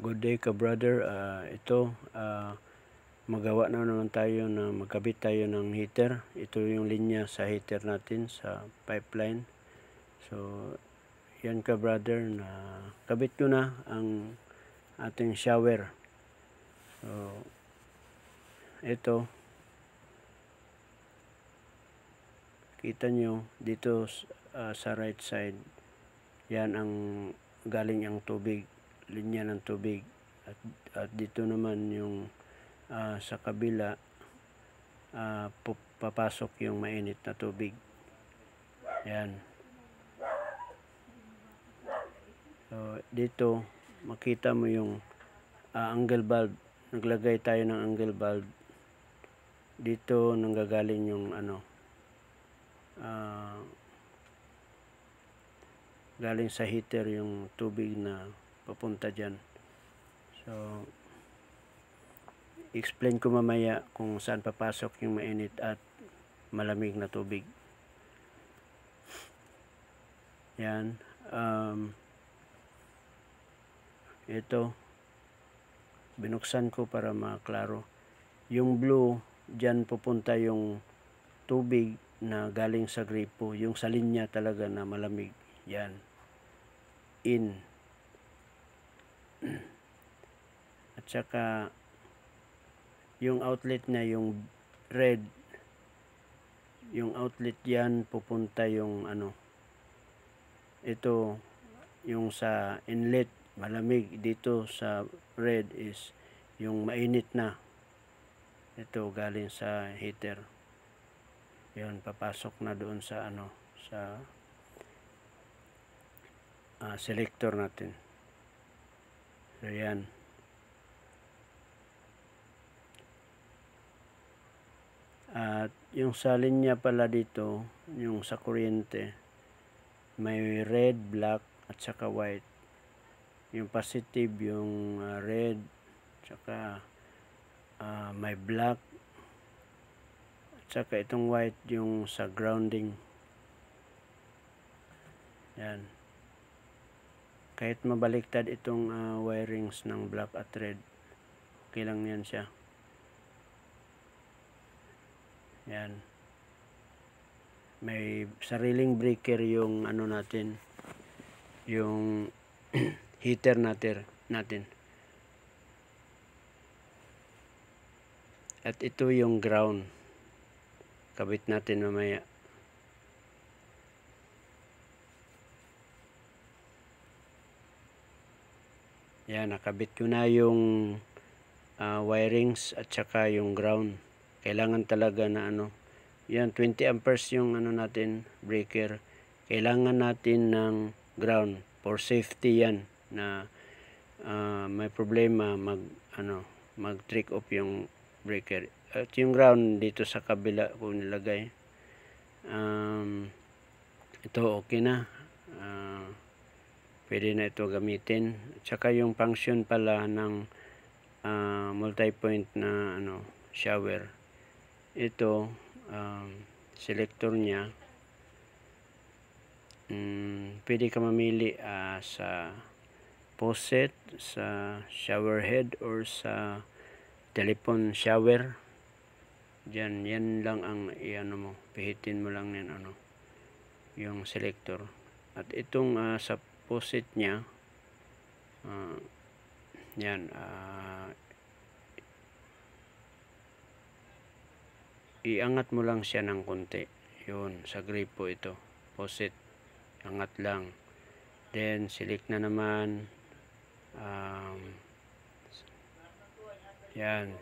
Good day ka brother. Magawa na naman tayo na magkabit tayo ng heater. Ito yung linya sa heater natin sa pipeline. So yan ka brother, na kabit ko na ang ating shower. So ito, kita nyo dito sa right side, yan ang galing ang tubig, linya ng tubig, at dito naman yung sa kabila papasok yung mainit na tubig. Yan. So dito makita mo yung angle bulb. Naglagay tayo ng angle bulb dito, nanggagaling yung galing sa heater yung tubig na papunta dyan. So explain ko mamaya kung saan papasok yung mainit at malamig na tubig. Yan. Ito, binuksan ko para maklaro. Yung blue, dyan pupunta yung tubig na galing sa gripo, yung sa linya talaga na malamig. Yan. In. At saka yung outlet na yung red, yung outlet yan pupunta yung ito yung sa inlet malamig, dito sa red is yung mainit na, ito galing sa heater. Yun, papasok na doon sa sa selector natin. So yan. At yung sa linya pala dito, yung sa kuryente, may red, black at saka white. Yung positive yung red, saka may black, at saka itong white yung sa grounding. Yan. Kahit mabaliktad itong wirings ng black at red, okay lang yan siya. Yan. May sariling breaker yung natin, yung heater natin. At ito yung ground. Kabit natin mamaya. Yan, nakabit ko na yung wirings at saka yung ground. Kailangan talaga na yan, 20 amperes yung natin, breaker. Kailangan natin ng ground for safety yan, na may problema mag trick off yung breaker. At yung ground dito sa kabila ko nilagay. Ito okay na. Pwede na ito gamitin. At saka yung function pala ng multi-point na shower. Ito, selector niya, pwede ka mamili sa faucet, sa shower head, or sa telephone shower. Diyan, yan lang ang mo, pihitin mo lang yan yung selector. At itong sa faucet niya, yan, iangat mo lang siya ng konti. Yun, sa gripo ito, faucet, angat lang. Then select na naman, yan,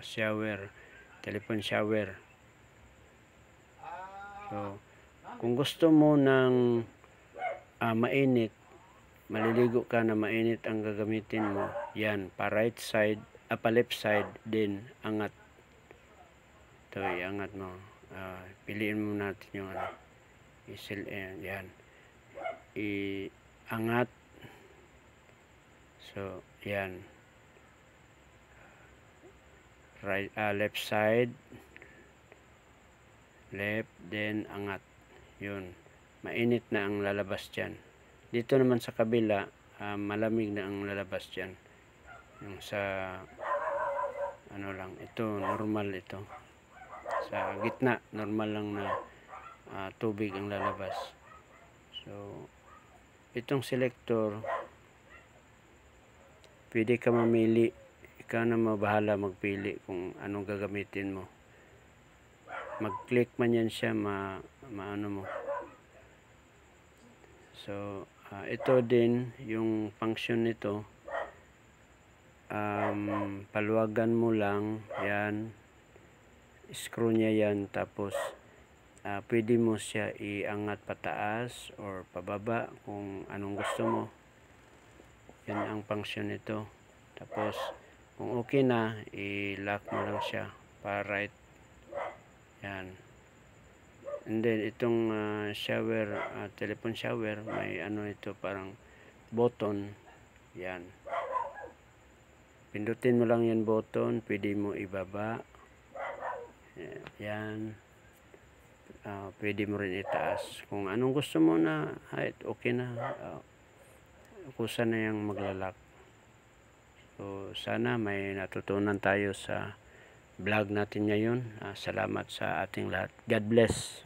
shower, telephone shower. So kung gusto mo ng mainit, maliligo ka na mainit ang gagamitin mo, yan, pa right side, pa left side din, angat. Ito, iangat mo. Piliin mo natin yung yan. Iangat. So, yan. Right, left side. Left, then angat. Yun. Mainit na ang lalabas dyan. Dito naman sa kabila, malamig na ang lalabas dyan. Yung sa ano lang, ito normal ito. Sa gitna, normal lang na tubig ang lalabas. So, itong selector, pwede ka mamili. Ikaw na mabahala magpili kung anong gagamitin mo. Mag-click man yan siya, maano mo. So, ito din, yung function nito, paluwagan mo lang, yan, screw niya yan, tapos, pwede mo siya iangat pataas or pababa kung anong gusto mo. Yan ang function nito. Tapos, kung okay na, i-lock mo lang siya para right. Yan. And then, itong shower, telephone shower, may ano ito, parang button. Yan. Pindutin mo lang yan button, pwede mo ibaba. Yan. Pwede mo rin itaas. Kung anong gusto mo na height, okay na. Kusa na yung maglalak. So, sana may natutunan tayo sa vlog natin ngayon. Salamat sa ating lahat. God bless.